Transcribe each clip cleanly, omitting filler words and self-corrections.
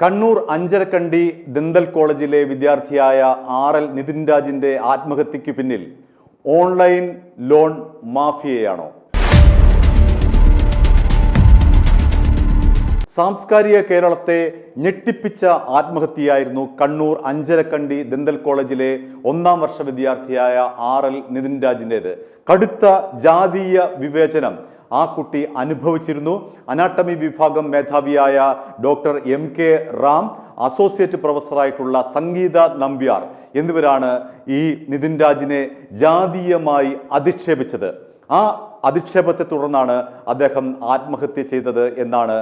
Kannur Anjarakandy dental കോളേജിലെ വിദ്യാർത്ഥിയായ RL Nitin രാജിന്റെ ആത്മഹത്യയ്ക്ക് പിന്നിൽ ഓൺലൈൻ ലോൺ മാഫിയയാണോ? സാംസ്കാരിക കേരളത്തെ ഞെട്ടിപ്പിച്ച ആത്മഹത്യയായിരുന്നു കണ്ണൂർ അഞ്ചരക്കണ്ടി ദന്തൽ കോളേജിലെ 1ാം വർഷ വിദ്യാർത്ഥിയായ RL നിതിൻ രാജിൻ്റേത്. കടുത്ത ജാതീയ വിവേചനം ആ കുട്ടി അനുഭവിച്ചിരുന്നു. അനാട്ടമി വിഭാഗം മേധാവിയായ ഡോക്ടർ MK റാം, അസോസിയേറ്റ് പ്രൊഫസറായിട്ടുള്ള സംഗീത നമ്പ്യാർ എന്നിവരാണ് ഈ നിതിൻ രാജിനെ ജാതീയമായി അധിക്ഷേപിച്ചത്. ആ അധിക്ഷേപത്തെ തുടർന്നാണ് അദ്ദേഹം ആത്മഹത്യ ചെയ്തത് എന്നാണ്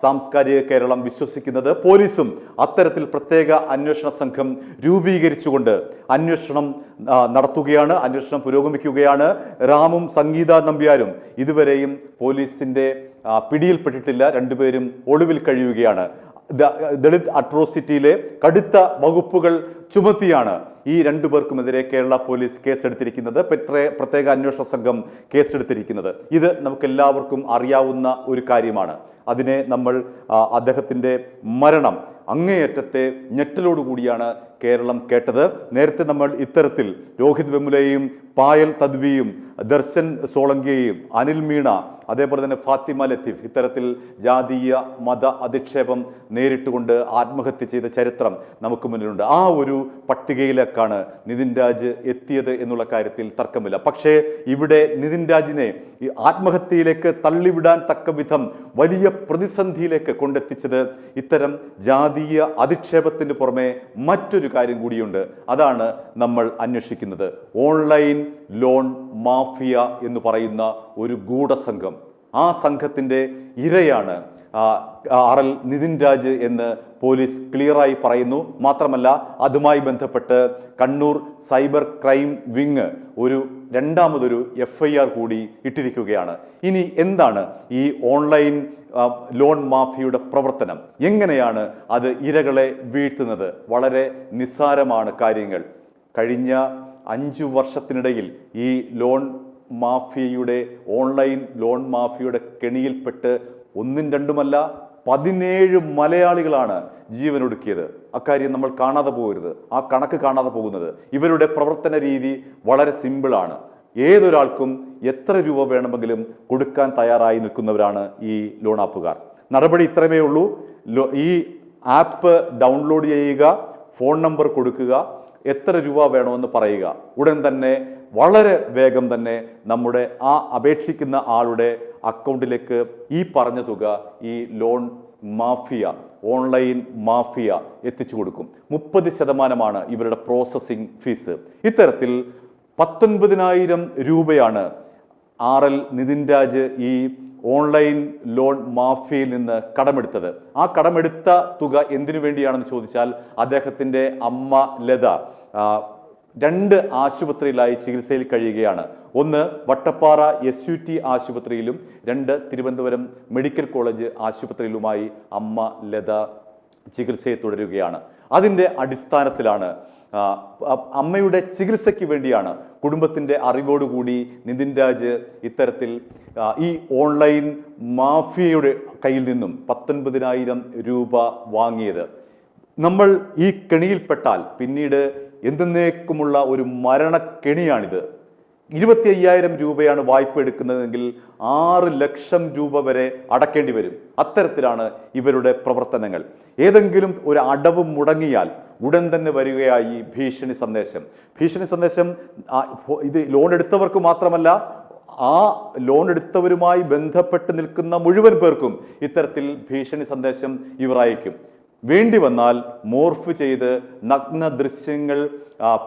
സാംസ്കാരിക കേരളം വിശ്വസിക്കുന്നത്. പോലീസും അത്തരത്തിൽ പ്രത്യേക അന്വേഷണ സംഘം രൂപീകരിച്ചുകൊണ്ട് അന്വേഷണം നടത്തുകയാണ്. അന്വേഷണം പുരോഗമിക്കുകയാണ്. റാമും സംഗീത നമ്പ്യാരും ഇതുവരെയും പോലീസിന്റെ പിടിയിൽപ്പെട്ടിട്ടില്ല. രണ്ടുപേരും ഒളിവിൽ കഴിയുകയാണ്. ദളിത് അട്രോസിറ്റിയിലെ കടുത്ത വകുപ്പുകൾ ചുമത്തിയാണ് ഈ രണ്ടുപേർക്കുമെതിരെ കേരള പോലീസ് കേസെടുത്തിരിക്കുന്നത്. പ്രത്യേക അന്വേഷണ സംഘം കേസെടുത്തിരിക്കുന്നത്. ഇത് നമുക്കെല്ലാവർക്കും അറിയാവുന്ന ഒരു കാര്യമാണ്. അതിനെ നമ്മൾ അദ്ദേഹത്തിൻ്റെ മരണം അങ്ങേയറ്റത്തെ ഞെട്ടലോടുകൂടിയാണ് കേരളം കേട്ടത്. നേരത്തെ നമ്മൾ ഇത്തരത്തിൽ രോഹിത് വെമുലയെയും പായൽ തദ്വിയും ദർശൻ സോളങ്കിയെയും അനിൽ മീണ അതേപോലെ തന്നെ ഫാത്തിമ ലത്തീഫ് ഇത്തരത്തിൽ ജാതീയ മത അധിക്ഷേപം നേരിട്ടുകൊണ്ട് ആത്മഹത്യ ചെയ്ത ചരിത്രം നമുക്ക് മുന്നിലുണ്ട്. ആ ഒരു പട്ടികയിലേക്കാണ് നിതിൻ രാജ് എത്തിയത് എന്നുള്ള കാര്യത്തിൽ തർക്കമില്ല. പക്ഷേ ഇവിടെ നിതിൻ രാജിനെ ഈ ആത്മഹത്യയിലേക്ക് തള്ളിവിടാൻ തക്ക വിധം വലിയ പ്രതിസന്ധിയിലേക്ക് കൊണ്ടെത്തിച്ചത് ഇത്തരം ജാതീയ അധിക്ഷേപത്തിന് പുറമെ മറ്റൊരു കാര്യം കൂടിയുണ്ട്. അതാണ് നമ്മൾ അന്വേഷിക്കുന്നത്. ഓൺലൈൻ ലോൺ മാഫിയ എന്ന് പറയുന്ന ഒരു ഗൂഢസംഘം. ആ സംഘത്തിൻ്റെ ഇരയാണ് RL നിതിൻ രാജ് എന്ന് പോലീസ് ക്ലിയറായി പറയുന്നു. മാത്രമല്ല, അതുമായി ബന്ധപ്പെട്ട് കണ്ണൂർ സൈബർ ക്രൈം വിങ് രണ്ടാമതൊരു FIR കൂടി ഇട്ടിരിക്കുകയാണ്. ഇനി എന്താണ് ഈ ഓൺലൈൻ ലോൺ മാഫിയയുടെ പ്രവർത്തനം? എങ്ങനെയാണ് അത് ഇരകളെ വീഴ്ത്തുന്നത്? വളരെ നിസ്സാരമാണ് കാര്യങ്ങൾ. കഴിഞ്ഞ 5 വർഷത്തിനിടയിൽ ഈ ഓൺലൈൻ ലോൺ മാഫിയയുടെ കെണിയിൽപ്പെട്ട് 1ഉം 2ഉമല്ല 17 മലയാളികളാണ് ജീവനൊടുക്കിയത്. അക്കാര്യം നമ്മൾ കാണാതെ പോകരുത്. ആ കണക്ക് കാണാതെ പോകുന്നത്. ഇവരുടെ പ്രവർത്തന രീതി വളരെ സിമ്പിളാണ്. ഏതൊരാൾക്കും എത്ര രൂപ വേണമെങ്കിലും കൊടുക്കാൻ തയ്യാറായി നിൽക്കുന്നവരാണ് ഈ ലോൺ ആപ്പുകാർ. നടപടി ഇത്രമേ ഉള്ളൂ. ഈ ആപ്പ് ഡൗൺലോഡ് ചെയ്യുക, ഫോൺ നമ്പർ കൊടുക്കുക, എത്ര രൂപ വേണമെന്ന് പറയുക. ഉടൻ തന്നെ വളരെ വേഗം തന്നെ നമ്മുടെ ആ അപേക്ഷിക്കുന്ന ആളുടെ അക്കൗണ്ടിലേക്ക് ഈ പറഞ്ഞ തുക ഈ ലോൺ മാഫിയ, ഓൺലൈൻ മാഫിയ എത്തിച്ചു കൊടുക്കും. 30% ഇവരുടെ പ്രോസസ്സിംഗ് ഫീസ്. ഇത്തരത്തിൽ 19,000 രൂപയാണ് RL നിതിൻ രാജ് ഈ ഓൺലൈൻ ലോൺ മാഫിയയിൽ നിന്ന് കടമെടുത്തത്. ആ കടമെടുത്ത തുക എന്തിനു വേണ്ടിയാണെന്ന് ചോദിച്ചാൽ, അദ്ദേഹത്തിൻ്റെ അമ്മ ലത 2 ആശുപത്രിയിലായി ചികിത്സയിൽ കഴിയുകയാണ്. ഒന്ന് വട്ടപ്പാറ SUT ആശുപത്രിയിലും 2 തിരുവനന്തപുരം മെഡിക്കൽ കോളേജ് ആശുപത്രിയിലുമായി അമ്മ ലത ചികിത്സയെ തുടരുകയാണ്. അതിൻ്റെ അടിസ്ഥാനത്തിലാണ് അമ്മയുടെ ചികിത്സയ്ക്ക് വേണ്ടിയാണ് കുടുംബത്തിൻ്റെ അറിവോടുകൂടി നിതിൻ രാജ് ഇത്തരത്തിൽ ഈ ഓൺലൈൻ മാഫിയയുടെ കയ്യിൽ നിന്നും 19,000 രൂപ വാങ്ങിയത്. നമ്മൾ ഈ കെണിയിൽപ്പെട്ടാൽ പിന്നീട് എന്നേക്കുമുള്ള ഒരു മരണക്കെണിയാണിത്. 25,000 രൂപയാണ് വായ്പ എടുക്കുന്നതെങ്കിൽ 6 ലക്ഷം രൂപ വരെ അടക്കേണ്ടി വരും. അത്തരത്തിലാണ് ഇവരുടെ പ്രവർത്തനങ്ങൾ. ഏതെങ്കിലും ഒരു അടവ് മുടങ്ങിയാൽ ഉടൻ തന്നെ വരികയായി ഭീഷണി സന്ദേശം. ഇത് ലോൺ എടുത്തവർക്ക് മാത്രമല്ല, ആ ലോൺ എടുത്തവരുമായി ബന്ധപ്പെട്ട് നിൽക്കുന്ന മുഴുവൻ പേർക്കും ഇത്തരത്തിൽ ഭീഷണി സന്ദേശം ഇവർ അയക്കും. വേണ്ടി വന്നാൽ മോർഫ് ചെയ്ത് നഗ്ന ദൃശ്യങ്ങൾ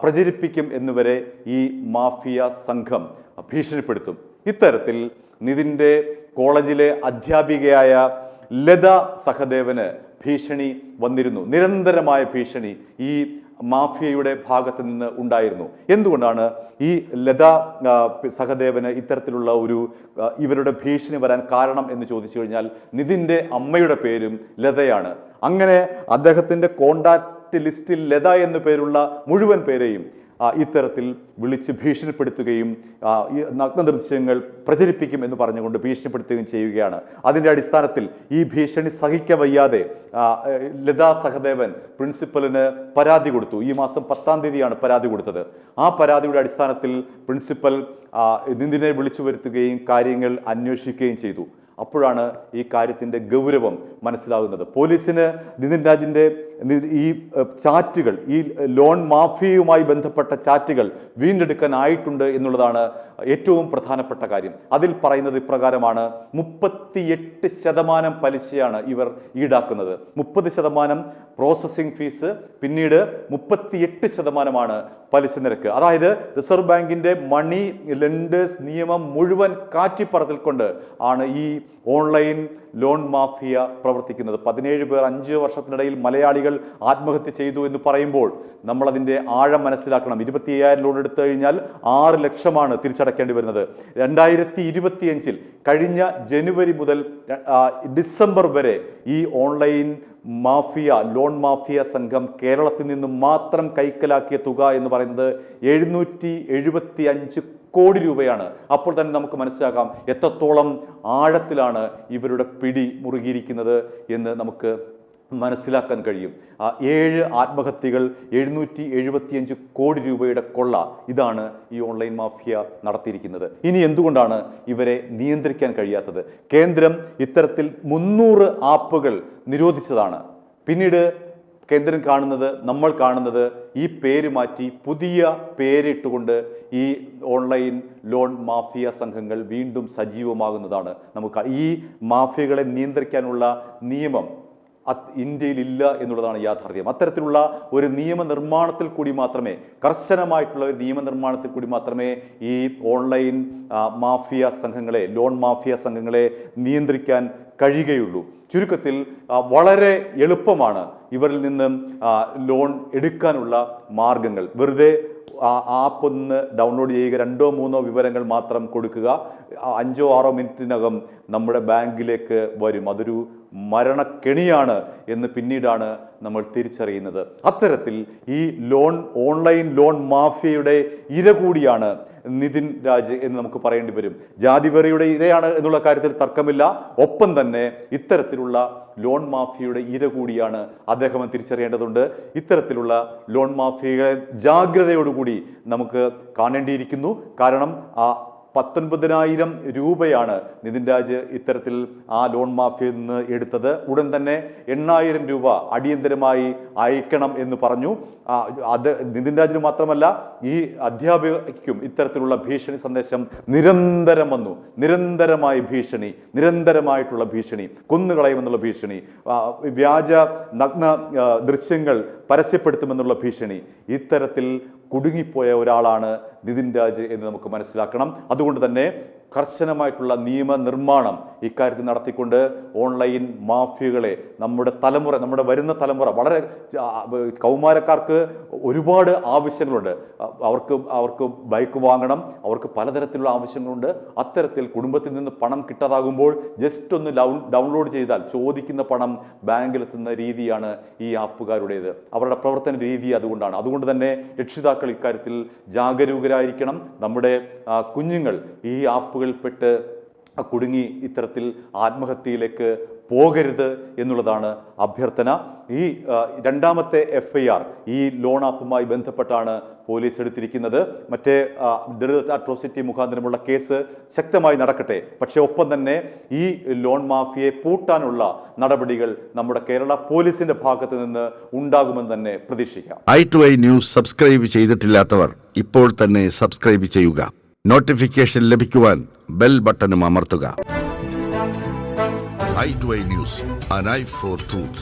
പ്രചരിപ്പിക്കും എന്നുവരെ ഈ മാഫിയ സംഘം ഭീഷണിപ്പെടുത്തും. ഇത്തരത്തിൽ നിതിൻ്റെ കോളേജിലെ അധ്യാപികയായ ലത സഹദേവന് ഭീഷണി വന്നിരുന്നു. നിരന്തരമായ ഭീഷണി ഈ മാഫിയയുടെ ഭാഗത്ത് നിന്ന് ഉണ്ടായിരുന്നു. എന്തുകൊണ്ടാണ് ഈ ലത സഹദേവന് ഇത്തരത്തിലുള്ള ഇവരുടെ ഭീഷണി വരാൻ കാരണം എന്ന് ചോദിച്ചു കഴിഞ്ഞാൽ, നിതിൻ്റെ അമ്മയുടെ പേരും ലതയാണ്. അങ്ങനെ അദ്ദേഹത്തിൻ്റെ കോണ്ടാക്ട് ലിസ്റ്റിൽ ലത എന്നു പേരുള്ള മുഴുവൻ പേരെയും ഇത്തരത്തിൽ വിളിച്ച് ഭീഷണിപ്പെടുത്തുകയും ഈ നഗ്നദൃശ്യങ്ങൾ പ്രചരിപ്പിക്കും എന്ന് പറഞ്ഞുകൊണ്ട് ഭീഷണിപ്പെടുത്തുകയും ചെയ്യുകയാണ്. അതിൻ്റെ അടിസ്ഥാനത്തിൽ ഈ ഭീഷണി സഹിക്കവയ്യാതെ ലതാ സഹദേവൻ പ്രിൻസിപ്പലിന് പരാതി കൊടുത്തു. ഈ മാസം 10-ാം തീയതിയാണ് പരാതി കൊടുത്തത്. ആ പരാതിയുടെ അടിസ്ഥാനത്തിൽ പ്രിൻസിപ്പൽ നിതിനെ വിളിച്ചു വരുത്തുകയും കാര്യങ്ങൾ അന്വേഷിക്കുകയും ചെയ്തു. അപ്പോഴാണ് ഈ കാര്യത്തിൻ്റെ ഗൗരവം മനസ്സിലാകുന്നത്. പോലീസിന് നിതിൻ രാജിൻ്റെ ഈ ചാറ്റുകൾ, ഈ ലോൺ മാഫിയയുമായി ബന്ധപ്പെട്ട ചാറ്റുകൾ വീണ്ടെടുക്കാനായിട്ടുണ്ട് എന്നുള്ളതാണ് ഏറ്റവും പ്രധാനപ്പെട്ട കാര്യം. അതിൽ പറയുന്നത് ഇപ്രകാരമാണ്: 38% പലിശയാണ് ഇവർ ഈടാക്കുന്നത്. 30% പ്രോസസ്സിംഗ് ഫീസ്, പിന്നീട് 38% പലിശ നിരക്ക്. അതായത് റിസർവ് ബാങ്കിന്റെ മണി ലെൻഡേഴ്സ് നിയമം മുഴുവൻ കാറ്റിപ്പറത്തിൽക്കൊണ്ട് ആണ് ഈ ഓൺലൈൻ ലോൺ മാഫിയ പ്രവർത്തിക്കുന്നത്. 17 പേർ 5 വർഷത്തിനിടയിൽ മലയാളികൾ ആത്മഹത്യ ചെയ്തു എന്ന് പറയുമ്പോൾ നമ്മളതിൻ്റെ ആഴം മനസ്സിലാക്കണം. 25,000 ലോൺ എടുത്തു കഴിഞ്ഞാൽ 6 ലക്ഷമാണ് തിരിച്ചടക്കേണ്ടി വരുന്നത്. 2025 കഴിഞ്ഞ ജനുവരി മുതൽ ഡിസംബർ വരെ ഈ ഓൺലൈൻ മാഫിയ, ലോൺ മാഫിയ സംഘം കേരളത്തിൽ നിന്നും മാത്രം കൈക്കലാക്കിയ തുക എന്ന് പറയുന്നത് 775 കോടി രൂപയാണ്. അപ്പോൾ തന്നെ നമുക്ക് മനസ്സിലാക്കാം എത്രത്തോളം ആഴത്തിലാണ് ഇവരുടെ പിടി മുറുകിയിരിക്കുന്നത് എന്ന് നമുക്ക് മനസ്സിലാക്കാൻ കഴിയും. 7 ആത്മഹത്യകൾ, 775 കോടി രൂപയുടെ കൊള്ള, ഇതാണ് ഈ ഓൺലൈൻ മാഫിയ നടത്തിയിരിക്കുന്നത്. ഇനി എന്തുകൊണ്ടാണ് ഇവരെ നിയന്ത്രിക്കാൻ കഴിയാത്തത്? കേന്ദ്രം ഇത്തരത്തിൽ 300 ആപ്പുകൾ നിരോധിച്ചതാണ്. പിന്നീട് കേന്ദ്രം കാണുന്നത്, നമ്മൾ കാണുന്നത്, ഈ പേര് മാറ്റി പുതിയ പേരിട്ടുകൊണ്ട് ഈ ഓൺലൈൻ ലോൺ മാഫിയ സംഘങ്ങൾ വീണ്ടും സജീവമാകുന്നതാണ്. നമുക്ക് ഈ മാഫിയകളെ നിയന്ത്രിക്കാനുള്ള നിയമം ഇന്ത്യയിൽ ഇല്ല എന്നുള്ളതാണ് യാഥാർത്ഥ്യം. അത്തരത്തിലുള്ള ഒരു നിയമനിർമ്മാണത്തിൽ കൂടി മാത്രമേ, കർശനമായിട്ടുള്ള ഒരു നിയമനിർമ്മാണത്തിൽ കൂടി മാത്രമേ ഈ ഓൺലൈൻ മാഫിയ സംഘങ്ങളെ, ലോൺ മാഫിയ സംഘങ്ങളെ നിയന്ത്രിക്കാൻ കഴിയുകയുള്ളൂ. ചുരുക്കത്തിൽ വളരെ എളുപ്പമാണ് ഇവരിൽ നിന്നും ലോൺ എടുക്കാനുള്ള മാർഗങ്ങൾ. വെറുതെ ആപ്പ് ഒന്ന് ഡൗൺലോഡ് ചെയ്യുക, 2-3 വിവരങ്ങൾ മാത്രം കൊടുക്കുക, 5-6 മിനിറ്റിനകം നമ്മുടെ ബാങ്കിലേക്ക് വരും. അതൊരു മരണക്കെണിയാണ് എന്ന് പിന്നീടാണ് നമ്മൾ തിരിച്ചറിയുന്നത്. അത്തരത്തിൽ ഈ ഓൺലൈൻ ലോൺ മാഫിയയുടെ ഇര കൂടിയാണ് നിതിൻ രാജ് എന്ന് നമുക്ക് പറയേണ്ടി വരും. ജാതിവെറിയുടെ ഇരയാണ് എന്നുള്ള കാര്യത്തിൽ തർക്കമില്ല. ഒപ്പം തന്നെ ഇത്തരത്തിലുള്ള ലോൺ മാഫിയയുടെ ഇര കൂടിയാണ് അദ്ദേഹം തിരിച്ചറിയേണ്ടതുണ്ട്. ഇത്തരത്തിലുള്ള ലോൺ മാഫിയകളെ ജാഗ്രതയോടുകൂടി നമുക്ക് കാണേണ്ടിയിരിക്കുന്നു. കാരണം 19,000 രൂപയാണ് നിതിൻ രാജ് ഇത്തരത്തിൽ ആ ലോൺ മാഫിയയിൽ നിന്ന് എടുത്തത്. ഉടൻ തന്നെ 8,000 രൂപ അടിയന്തരമായി അയക്കണം എന്ന് പറഞ്ഞു. അത് നിതിൻ രാജിന് മാത്രമല്ല, ഈ അധ്യാപികയ്ക്കും ഇത്തരത്തിലുള്ള ഭീഷണി സന്ദേശം നിരന്തരം വന്നു. നിരന്തരമായ ഭീഷണി, നിരന്തരമായിട്ടുള്ള ഭീഷണി, കൊന്നുകളയുമെന്നുള്ള ഭീഷണി, വ്യാജ നഗ്ന ദൃശ്യങ്ങൾ പരസ്യപ്പെടുത്തുമെന്നുള്ള ഭീഷണി. ഇത്തരത്തിൽ കുടുങ്ങിപ്പോയ ഒരാളാണ് നിതിൻ രാജ് എന്ന് നമുക്ക് മനസ്സിലാക്കണം. അതുകൊണ്ട് തന്നെ കർശനമായിട്ടുള്ള നിയമനിർമ്മാണം ഇക്കാര്യത്തിൽ നടത്തിക്കൊണ്ട് ഓൺലൈൻ മാഫിയകളെ നമ്മുടെ വരുന്ന തലമുറ, വളരെ കൗമാരക്കാർക്ക് ഒരുപാട് ആവശ്യങ്ങളുണ്ട്. അവർക്ക് ബൈക്ക് വാങ്ങണം, അവർക്ക് പലതരത്തിലുള്ള ആവശ്യങ്ങളുണ്ട്. അത്തരത്തിൽ കുടുംബത്തിൽ നിന്ന് പണം കിട്ടാതാകുമ്പോൾ ജസ്റ്റ് ഒന്ന് ഡൗൺലോഡ് ചെയ്താൽ ചോദിക്കുന്ന പണം ബാങ്കിലെത്തുന്ന രീതിയാണ് ഈ ആപ്പുകാരുടേത്. അവരുടെ പ്രവർത്തന രീതി അതുകൊണ്ടാണ്. അതുകൊണ്ട് തന്നെ രക്ഷിതാക്കൾ ഇക്കാര്യത്തിൽ ജാഗരൂകരായിരിക്കണം. നമ്മുടെ കുഞ്ഞുങ്ങൾ ഈ ആപ്പുകളിൽപ്പെട്ട് കുടുങ്ങി ഇത്തരത്തിൽ ആത്മഹത്യയിലേക്ക് പോകരുത് എന്നുള്ളതാണ് അഭ്യർത്ഥന. ഈ രണ്ടാമത്തെ FIR ഈ ലോൺ ആപ്പുമായി ബന്ധപ്പെട്ടാണ് പോലീസ് എടുത്തിരിക്കുന്നത്. മറ്റേ അട്രോസിറ്റി മുഖാന്തരമുള്ള കേസ് ശക്തമായി നടക്കട്ടെ. പക്ഷേ ഒപ്പം തന്നെ ഈ ലോൺ മാഫിയയെ പൂട്ടാനുള്ള നടപടികൾ നമ്മുടെ കേരള പോലീസിന്റെ ഭാഗത്ത് നിന്ന് ഉണ്ടാകുമെന്ന് തന്നെ പ്രതീക്ഷിക്കാം. i2i ന്യൂസ് സബ്സ്ക്രൈബ് ചെയ്തിട്ടില്ലാത്തവർ ഇപ്പോൾ തന്നെ സബ്സ്ക്രൈബ് ചെയ്യുക. നോട്ടിഫിക്കേഷൻ ലഭിക്കുവാൻ ബെൽ ബട്ടണും അമർത്തുക. i2i news, an eye for truth.